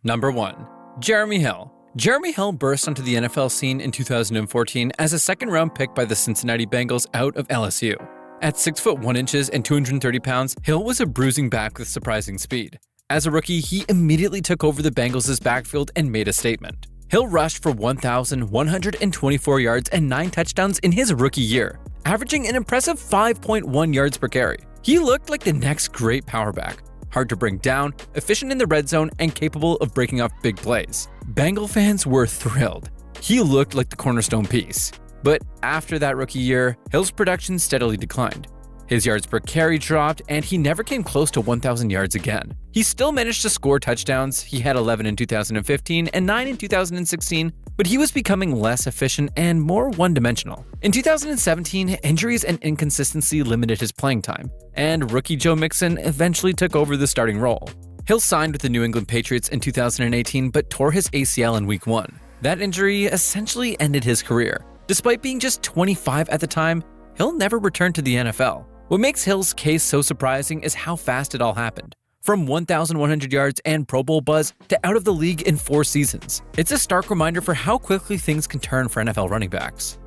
Number 1. Jeremy Hill. Jeremy Hill burst onto the NFL scene in 2014 as a second-round pick by the Cincinnati Bengals out of LSU. At 6 foot 1 inches and 230 pounds, Hill was a bruising back with surprising speed. As a rookie, he immediately took over the Bengals' backfield and made a statement. Hill rushed for 1,124 yards and 9 touchdowns in his rookie year, averaging an impressive 5.1 yards per carry. He looked like the next great power back, hard to bring down, efficient in the red zone, and capable of breaking off big plays. Bengal fans were thrilled. He looked like the cornerstone piece. But after that rookie year, Hill's production steadily declined. His yards per carry dropped, and he never came close to 1,000 yards again. He still managed to score touchdowns. He had 11 in 2015 and 9 in 2016, but he was becoming less efficient and more one-dimensional. In 2017, injuries and inconsistency limited his playing time, and rookie Joe Mixon eventually took over the starting role. Hill signed with the New England Patriots in 2018 but tore his ACL in Week 1. That injury essentially ended his career. Despite being just 25 at the time, Hill never returned to the NFL. What makes Hill's case so surprising is how fast it all happened. From 1,100 yards and Pro Bowl buzz to out of the league in 4 seasons. It's a stark reminder for how quickly things can turn for NFL running backs.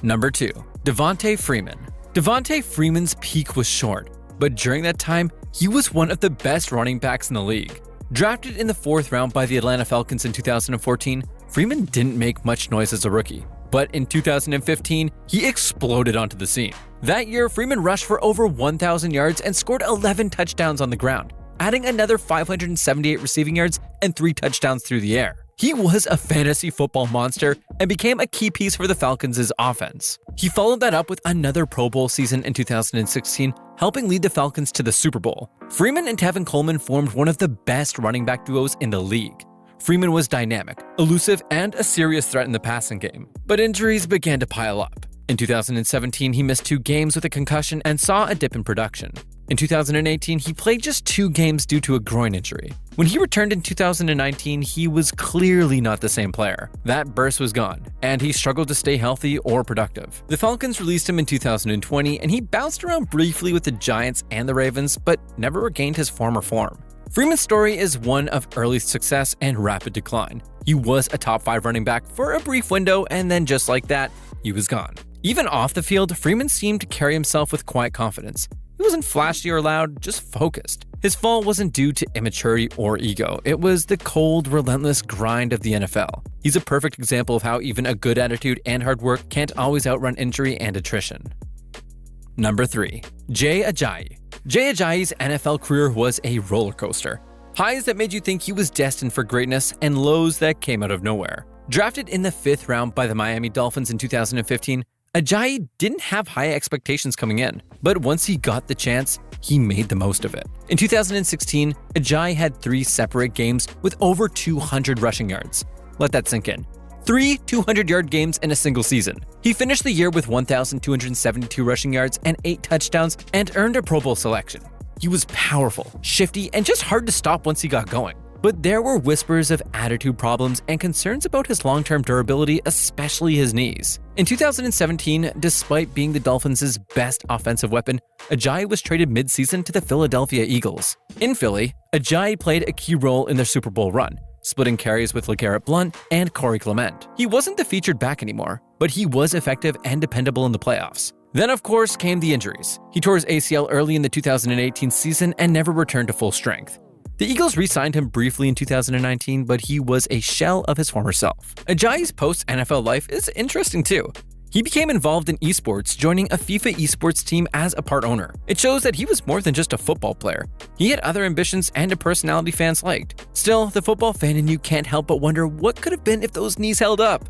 Number 2. Devonta Freeman. Devonta Freeman's peak was short, but during that time, he was one of the best running backs in the league. Drafted in the 4th round by the Atlanta Falcons in 2014, Freeman didn't make much noise as a rookie. But in 2015, he exploded onto the scene. That year, Freeman rushed for over 1,000 yards and scored 11 touchdowns on the ground, adding another 578 receiving yards and 3 touchdowns through the air. He was a fantasy football monster and became a key piece for the Falcons' offense. He followed that up with another Pro Bowl season in 2016, helping lead the Falcons to the Super Bowl. Freeman and Tevin Coleman formed one of the best running back duos in the league. Freeman was dynamic, elusive, and a serious threat in the passing game, but injuries began to pile up. In 2017, he missed 2 games with a concussion and saw a dip in production. In 2018, he played just 2 games due to a groin injury. When he returned in 2019, he was clearly not the same player. That burst was gone, and he struggled to stay healthy or productive. The Falcons released him in 2020, and he bounced around briefly with the Giants and the Ravens, but never regained his former form. Freeman's story is one of early success and rapid decline. He was a top 5 running back for a brief window, and then just like that, he was gone. Even off the field, Freeman seemed to carry himself with quiet confidence. He wasn't flashy or loud, just focused. His fall wasn't due to immaturity or ego. It was the cold, relentless grind of the NFL. He's a perfect example of how even a good attitude and hard work can't always outrun injury and attrition. Number 3. Ajayi. Ajayi's NFL career was a roller coaster. Highs that made you think he was destined for greatness, and lows that came out of nowhere. Drafted in the 5th round by the Miami Dolphins in 2015, Ajayi didn't have high expectations coming in, but once he got the chance, he made the most of it. In 2016, Ajayi had 3 separate games with over 200 rushing yards. Let that sink in. 3 200-yard games in a single season. He finished the year with 1,272 rushing yards and 8 touchdowns and earned a Pro Bowl selection. He was powerful, shifty, and just hard to stop once he got going. But there were whispers of attitude problems and concerns about his long-term durability, especially his knees. In 2017, despite being the Dolphins' best offensive weapon, Ajayi was traded mid-season to the Philadelphia Eagles. In Philly, Ajayi played a key role in their Super Bowl run, splitting carries with LeGarrette Blount and Corey Clement. He wasn't the featured back anymore, but he was effective and dependable in the playoffs. Then, of course, came the injuries. He tore his ACL early in the 2018 season and never returned to full strength. The Eagles re-signed him briefly in 2019, but he was a shell of his former self. Ajayi's post-NFL life is interesting too. He became involved in esports, joining a FIFA esports team as a part owner. It shows that he was more than just a football player. He had other ambitions and a personality fans liked. Still, the football fan in you can't help but wonder what could have been if those knees held up.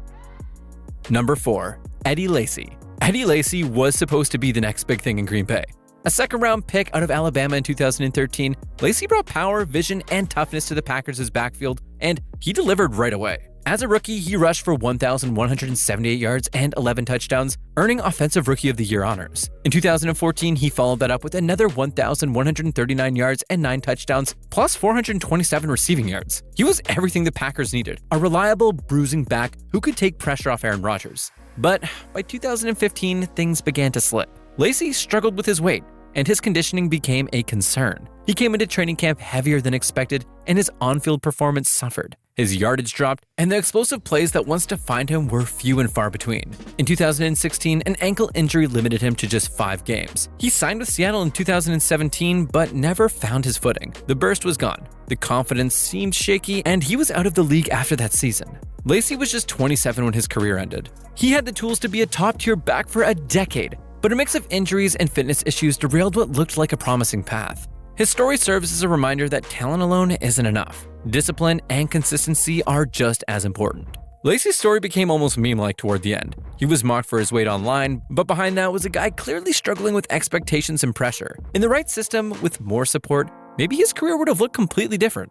Number 4. Eddie Lacy. Eddie Lacy was supposed to be the next big thing in Green Bay. A second-round pick out of Alabama in 2013, Lacy brought power, vision, and toughness to the Packers' backfield, and he delivered right away. As a rookie, he rushed for 1,178 yards and 11 touchdowns, earning Offensive Rookie of the Year honors. In 2014, he followed that up with another 1,139 yards and 9 touchdowns, plus 427 receiving yards. He was everything the Packers needed, a reliable, bruising back who could take pressure off Aaron Rodgers. But by 2015, things began to slip. Lacy struggled with his weight, and his conditioning became a concern. He came into training camp heavier than expected, and his on-field performance suffered. His yardage dropped, and the explosive plays that once defined him were few and far between. In 2016, an ankle injury limited him to just 5 games. He signed with Seattle in 2017, but never found his footing. The burst was gone. The confidence seemed shaky, and he was out of the league after that season. Lacy was just 27 when his career ended. He had the tools to be a top-tier back for a decade, but a mix of injuries and fitness issues derailed what looked like a promising path. His story serves as a reminder that talent alone isn't enough. Discipline and consistency are just as important. Lacy's story became almost meme-like toward the end. He was mocked for his weight online, but behind that was a guy clearly struggling with expectations and pressure. In the right system, with more support, maybe his career would have looked completely different.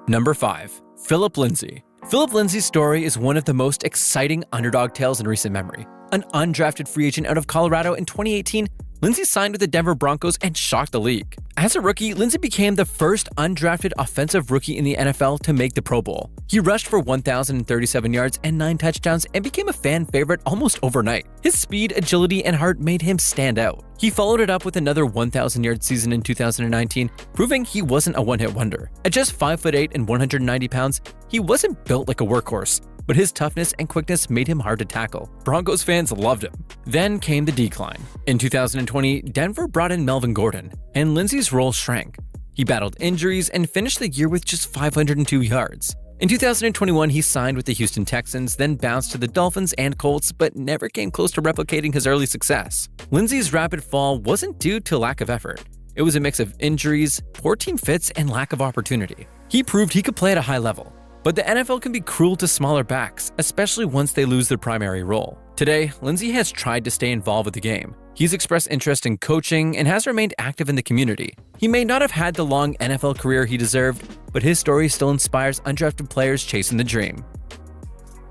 Number 5. Phillip Lindsay. Phillip Lindsay's story is one of the most exciting underdog tales in recent memory. An undrafted free agent out of Colorado in 2018, Lindsay signed with the Denver Broncos and shocked the league. As a rookie, Lindsay became the first undrafted offensive rookie in the NFL to make the Pro Bowl. He rushed for 1,037 yards and 9 touchdowns and became a fan favorite almost overnight. His speed, agility, and heart made him stand out. He followed it up with another 1,000-yard season in 2019, proving he wasn't a one-hit wonder. At just 5'8" and 190 pounds, he wasn't built like a workhorse, but his toughness and quickness made him hard to tackle. Broncos fans loved him. Then came the decline. In 2020, Denver brought in Melvin Gordon, and Lindsay's role shrank. He battled injuries and finished the year with just 502 yards. In 2021, he signed with the Houston Texans, then bounced to the Dolphins and Colts, but never came close to replicating his early success. Lindsay's rapid fall wasn't due to lack of effort. It was a mix of injuries, poor team fits, and lack of opportunity. He proved he could play at a high level. But the NFL can be cruel to smaller backs, especially once they lose their primary role. Today, Lindsay has tried to stay involved with the game. He's expressed interest in coaching and has remained active in the community. He may not have had the long NFL career he deserved, but his story still inspires undrafted players chasing the dream.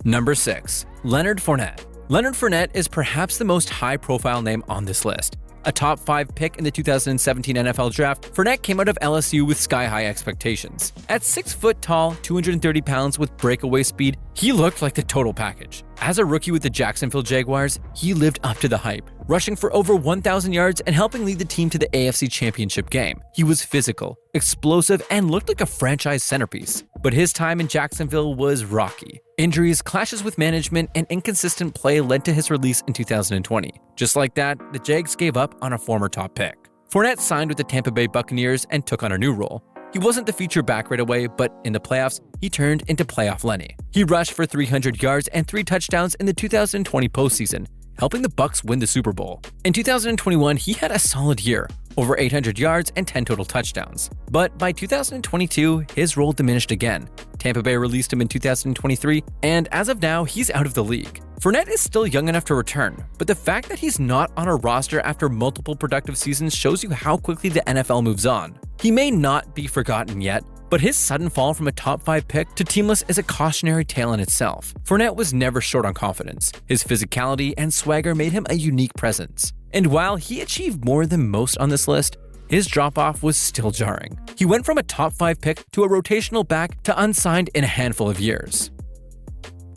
Number 6. Leonard Fournette. Leonard Fournette is perhaps the most high-profile name on this list. A top 5 pick in the 2017 NFL Draft, Fournette came out of LSU with sky-high expectations. At 6 foot tall, 230 pounds with breakaway speed, he looked like the total package. As a rookie with the Jacksonville Jaguars, he lived up to the hype, rushing for over 1,000 yards and helping lead the team to the AFC Championship game. He was physical, explosive, and looked like a franchise centerpiece. But his time in Jacksonville was rocky. Injuries, clashes with management, and inconsistent play led to his release in 2020. Just like that, the Jags gave up on a former top pick. Fournette signed with the Tampa Bay Buccaneers and took on a new role. He wasn't the feature back right away, but in the playoffs, he turned into playoff Lenny. He rushed for 300 yards and 3 touchdowns in the 2020 postseason, helping the Bucs win the Super Bowl. In 2021, he had a solid year, over 800 yards and 10 total touchdowns. But by 2022, his role diminished again. Tampa Bay released him in 2023, and as of now, he's out of the league. Fournette is still young enough to return, but the fact that he's not on a roster after multiple productive seasons shows you how quickly the NFL moves on. He may not be forgotten yet, but his sudden fall from a top 5 pick to teamless is a cautionary tale in itself. Fournette was never short on confidence. His physicality and swagger made him a unique presence. And while he achieved more than most on this list, his drop-off was still jarring. He went from a top 5 pick to a rotational back to unsigned in a handful of years.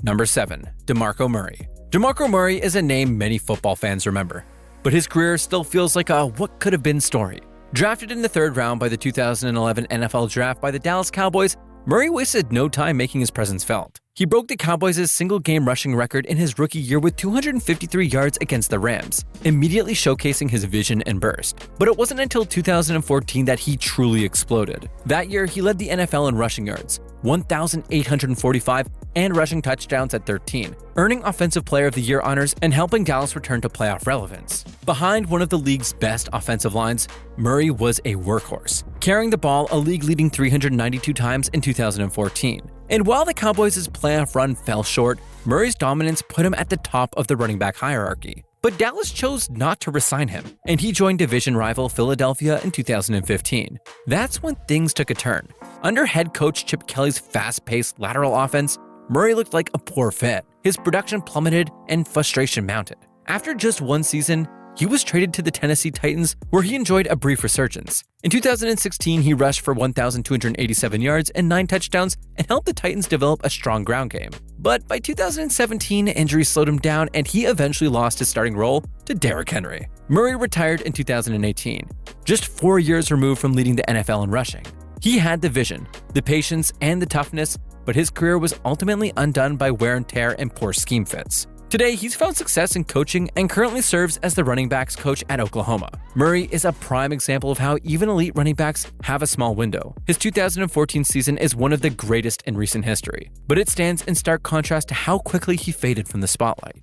Number 7. DeMarco Murray. DeMarco Murray is a name many football fans remember, but his career still feels like a what-could-have-been story. Drafted in the 3rd round by the 2011 NFL Draft by the Dallas Cowboys, Murray wasted no time making his presence felt. He broke the Cowboys' single-game rushing record in his rookie year with 253 yards against the Rams, immediately showcasing his vision and burst. But it wasn't until 2014 that he truly exploded. That year, he led the NFL in rushing yards, 1,845, and rushing touchdowns at 13, earning Offensive Player of the Year honors and helping Dallas return to playoff relevance. Behind one of the league's best offensive lines, Murray was a workhorse, carrying the ball a league-leading 392 times in 2014. And while the Cowboys' playoff run fell short, Murray's dominance put him at the top of the running back hierarchy. But Dallas chose not to re-sign him, and he joined division rival Philadelphia in 2015. That's when things took a turn. Under head coach Chip Kelly's fast-paced lateral offense, Murray looked like a poor fit. His production plummeted and frustration mounted. After just one season, he was traded to the Tennessee Titans, where he enjoyed a brief resurgence. In 2016, he rushed for 1,287 yards and 9 touchdowns and helped the Titans develop a strong ground game. But by 2017, injuries slowed him down and he eventually lost his starting role to Derrick Henry. Murray retired in 2018, just 4 years removed from leading the NFL in rushing. He had the vision, the patience, and the toughness, but his career was ultimately undone by wear and tear and poor scheme fits. Today, he's found success in coaching and currently serves as the running backs coach at Oklahoma. Murray is a prime example of how even elite running backs have a small window. His 2014 season is one of the greatest in recent history, but it stands in stark contrast to how quickly he faded from the spotlight.